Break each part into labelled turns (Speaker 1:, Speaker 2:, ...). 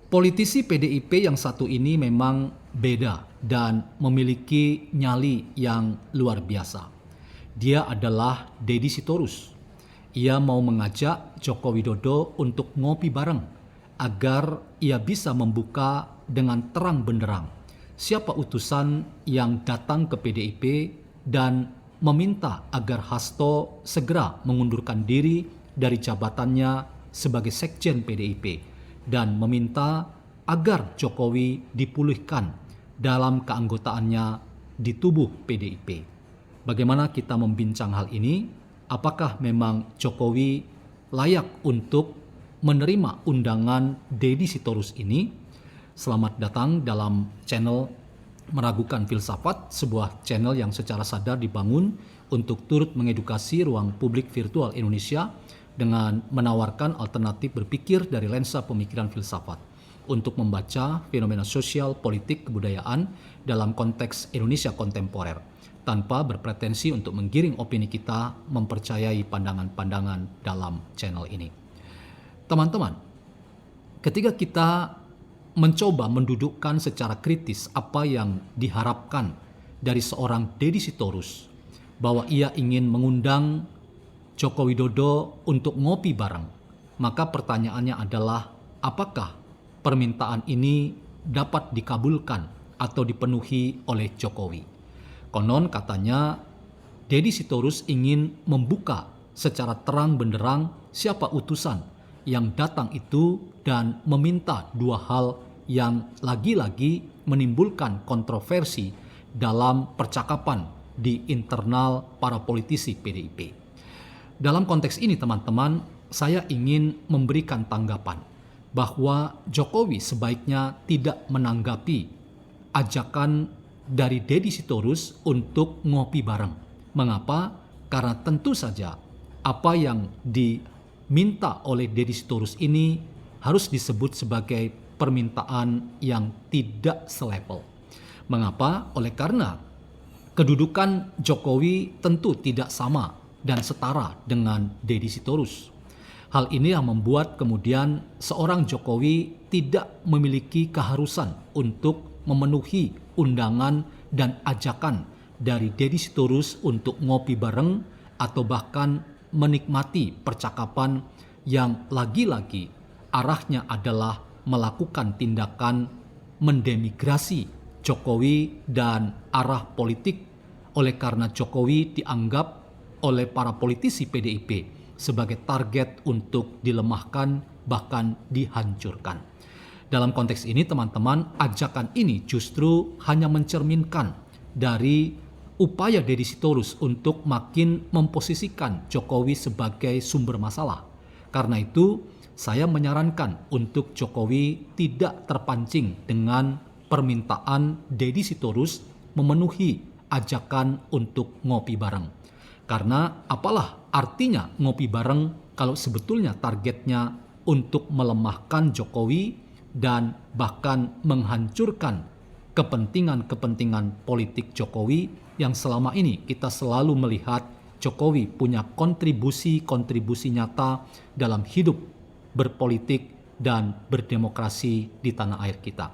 Speaker 1: Politisi PDIP yang satu ini memang beda dan memiliki nyali yang luar biasa. Dia adalah Deddy Sitorus. Ia mau mengajak Joko Widodo untuk ngopi bareng agar ia bisa membuka dengan terang benderang siapa utusan yang datang ke PDIP dan meminta agar Hasto segera mengundurkan diri dari jabatannya sebagai Sekjen PDIP dan meminta agar Jokowi dipulihkan dalam keanggotaannya di tubuh PDIP. Bagaimana kita membincang hal ini? Apakah memang Jokowi layak untuk menerima undangan Deddy Sitorus ini? Selamat datang dalam channel Meragukan Filsafat, sebuah channel yang secara sadar dibangun untuk turut mengedukasi ruang publik virtual Indonesia dengan menawarkan alternatif berpikir dari lensa pemikiran filsafat untuk membaca fenomena sosial, politik, kebudayaan dalam konteks Indonesia kontemporer, tanpa berpretensi untuk menggiring opini kita mempercayai pandangan-pandangan dalam channel ini. Teman-teman, ketika kita mencoba mendudukkan secara kritis apa yang diharapkan dari seorang Deddy Sitorus, bahwa ia ingin mengundang Joko Widodo untuk ngopi bareng, maka pertanyaannya adalah apakah permintaan ini dapat dikabulkan atau dipenuhi oleh Jokowi. Konon katanya Deddy Sitorus ingin membuka secara terang benderang siapa utusan yang datang itu dan meminta dua hal yang lagi-lagi menimbulkan kontroversi dalam percakapan di internal para politisi PDIP. Dalam konteks ini teman-teman, saya ingin memberikan tanggapan bahwa Jokowi sebaiknya tidak menanggapi ajakan dari Deddy Sitorus untuk ngopi bareng. Mengapa? Karena tentu saja apa yang diminta oleh Deddy Sitorus ini harus disebut sebagai permintaan yang tidak selevel. Mengapa? Oleh karena kedudukan Jokowi tentu tidak sama dan setara dengan Deddy Sitorus. Hal ini yang membuat kemudian seorang Jokowi tidak memiliki keharusan untuk memenuhi undangan dan ajakan dari Deddy Sitorus untuk ngopi bareng atau bahkan menikmati percakapan yang lagi-lagi arahnya adalah melakukan tindakan mendenigrasi Jokowi dan arah politik, oleh karena Jokowi dianggap oleh para politisi PDIP sebagai target untuk dilemahkan bahkan dihancurkan. Dalam konteks ini teman-teman, ajakan ini justru hanya mencerminkan dari upaya Deddy Sitorus untuk makin memposisikan Jokowi sebagai sumber masalah. Karena itu saya menyarankan untuk Jokowi tidak terpancing dengan permintaan Deddy Sitorus memenuhi ajakan untuk ngopi bareng. Karena apalah artinya ngopi bareng kalau sebetulnya targetnya untuk melemahkan Jokowi dan bahkan menghancurkan kepentingan-kepentingan politik Jokowi yang selama ini kita selalu melihat Jokowi punya kontribusi nyata dalam hidup berpolitik dan berdemokrasi di tanah air kita.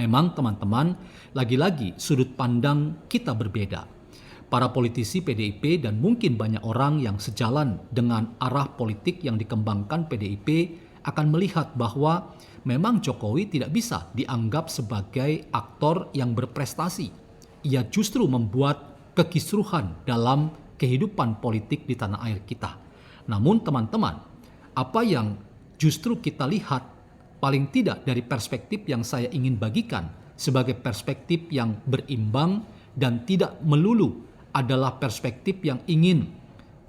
Speaker 1: Memang teman-teman, lagi-lagi sudut pandang kita berbeda. Para politisi PDIP dan mungkin banyak orang yang sejalan dengan arah politik yang dikembangkan PDIP akan melihat bahwa memang Jokowi tidak bisa dianggap sebagai aktor yang berprestasi. Ia justru membuat kekisruhan dalam kehidupan politik di tanah air kita. Namun teman-teman, apa yang justru kita lihat paling tidak dari perspektif yang saya ingin bagikan sebagai perspektif yang berimbang dan tidak melulu adalah perspektif yang ingin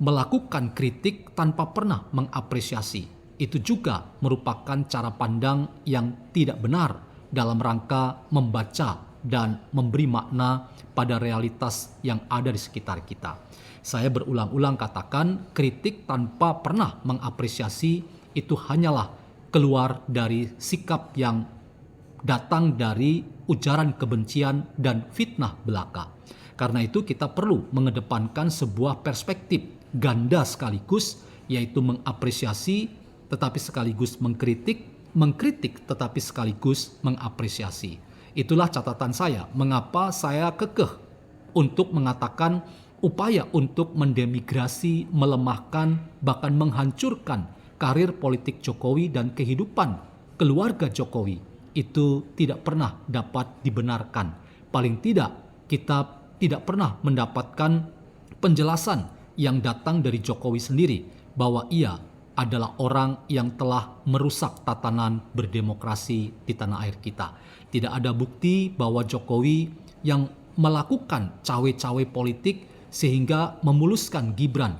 Speaker 1: melakukan kritik tanpa pernah mengapresiasi. Itu juga merupakan cara pandang yang tidak benar dalam rangka membaca dan memberi makna pada realitas yang ada di sekitar kita. Saya berulang-ulang katakan, kritik tanpa pernah mengapresiasi itu hanyalah keluar dari sikap yang datang dari ujaran kebencian dan fitnah belaka. Karena itu kita perlu mengedepankan sebuah perspektif ganda sekaligus, yaitu mengapresiasi tetapi sekaligus mengkritik mengkritik tetapi sekaligus mengapresiasi. Itulah catatan saya mengapa saya kekeh untuk mengatakan upaya untuk mendemigrasi, melemahkan, bahkan menghancurkan karir politik Jokowi dan kehidupan keluarga Jokowi itu tidak pernah dapat dibenarkan. Paling tidak kita tidak pernah mendapatkan penjelasan yang datang dari Jokowi sendiri bahwa ia adalah orang yang telah merusak tatanan berdemokrasi di tanah air kita. Tidak ada bukti bahwa Jokowi yang melakukan cawe-cawe politik sehingga memuluskan Gibran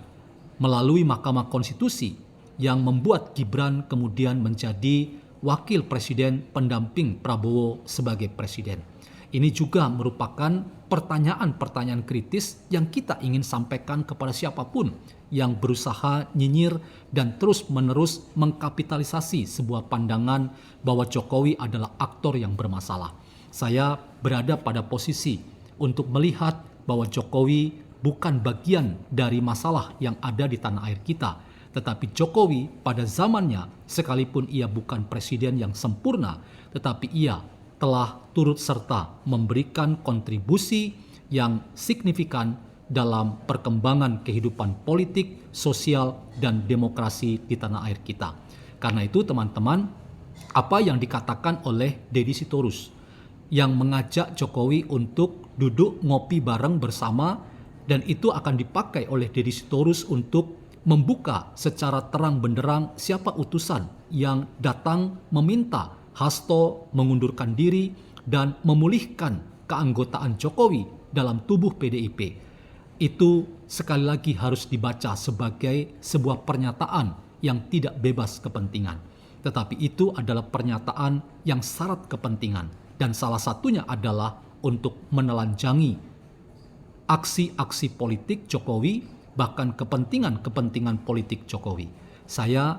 Speaker 1: melalui Mahkamah Konstitusi yang membuat Gibran kemudian menjadi wakil presiden pendamping Prabowo sebagai presiden. Ini juga merupakan pertanyaan-pertanyaan kritis yang kita ingin sampaikan kepada siapapun yang berusaha nyinyir dan terus-menerus mengkapitalisasi sebuah pandangan bahwa Jokowi adalah aktor yang bermasalah. Saya berada pada posisi untuk melihat bahwa Jokowi bukan bagian dari masalah yang ada di tanah air kita. Tetapi Jokowi pada zamannya, sekalipun ia bukan presiden yang sempurna, tetapi ia telah turut serta memberikan kontribusi yang signifikan dalam perkembangan kehidupan politik, sosial, dan demokrasi di tanah air kita. Karena itu teman-teman, apa yang dikatakan oleh Deddy Sitorus yang mengajak Jokowi untuk duduk ngopi bareng bersama, dan itu akan dipakai oleh Deddy Sitorus untuk membuka secara terang benderang siapa utusan yang datang meminta Hasto mengundurkan diri dan memulihkan keanggotaan Jokowi dalam tubuh PDIP. Itu sekali lagi harus dibaca sebagai sebuah pernyataan yang tidak bebas kepentingan. Tetapi itu adalah pernyataan yang syarat kepentingan. Dan salah satunya adalah untuk menelanjangi aksi-aksi politik Jokowi, bahkan kepentingan-kepentingan politik Jokowi. Saya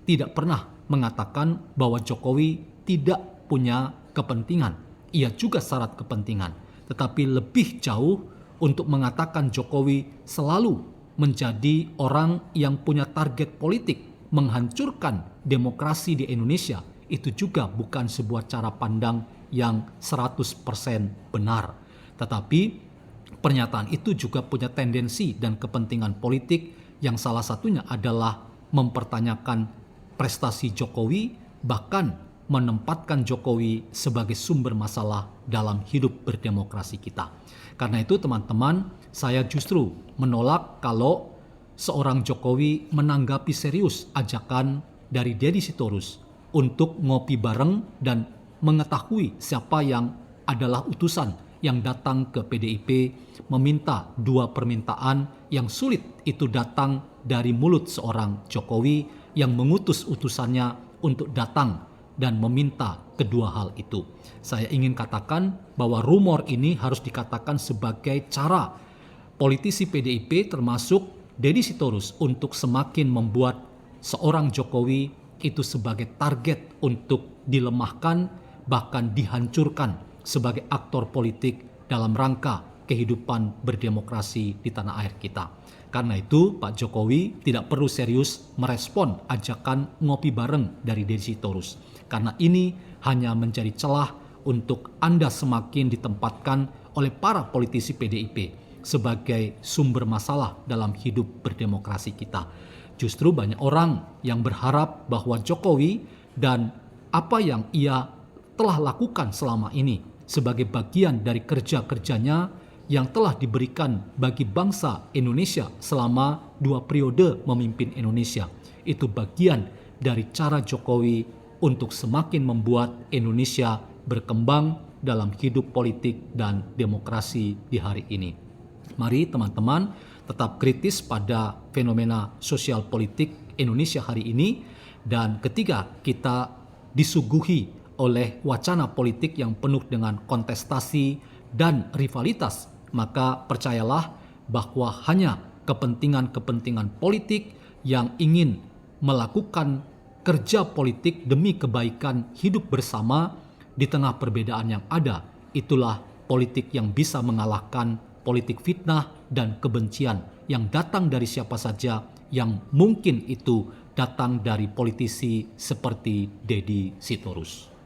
Speaker 1: tidak pernah mengatakan bahwa Jokowi tidak punya kepentingan. Ia juga syarat kepentingan. Tetapi lebih jauh untuk mengatakan Jokowi selalu menjadi orang yang punya target politik menghancurkan demokrasi di Indonesia, itu juga bukan sebuah cara pandang yang 100% benar. Tetapi pernyataan itu juga punya tendensi dan kepentingan politik yang salah satunya adalah mempertanyakan prestasi Jokowi, bahkan menempatkan Jokowi sebagai sumber masalah dalam hidup berdemokrasi kita. Karena itu teman-teman, saya justru menolak kalau seorang Jokowi menanggapi serius ajakan dari Deddy Sitorus untuk ngopi bareng dan mengetahui siapa yang adalah utusan yang datang ke PDIP meminta dua permintaan yang sulit itu datang dari mulut seorang Jokowi yang mengutus utusannya untuk datang dan meminta kedua hal itu. Saya ingin katakan bahwa rumor ini harus dikatakan sebagai cara politisi PDIP termasuk Deddy Sitorus untuk semakin membuat seorang Jokowi itu sebagai target untuk dilemahkan, bahkan dihancurkan sebagai aktor politik dalam rangka kehidupan berdemokrasi di tanah air kita. Karena itu Pak Jokowi tidak perlu serius merespon ajakan ngopi bareng dari Deddy Sitorus. Karena ini hanya menjadi celah untuk Anda semakin ditempatkan oleh para politisi PDIP sebagai sumber masalah dalam hidup berdemokrasi kita. Justru banyak orang yang berharap bahwa Jokowi dan apa yang ia telah lakukan selama ini sebagai bagian dari kerja-kerjanya yang telah diberikan bagi bangsa Indonesia selama 2 periode memimpin Indonesia. Itu bagian dari cara Jokowi untuk semakin membuat Indonesia berkembang dalam hidup politik dan demokrasi di hari ini. Mari teman-teman tetap kritis pada fenomena sosial politik Indonesia hari ini, dan ketika kita disuguhi oleh wacana politik yang penuh dengan kontestasi dan rivalitas, maka percayalah bahwa hanya kepentingan-kepentingan politik yang ingin melakukan kerja politik demi kebaikan hidup bersama di tengah perbedaan yang ada, itulah politik yang bisa mengalahkan politik fitnah dan kebencian yang datang dari siapa saja yang mungkin itu datang dari politisi seperti Deddy Sitorus.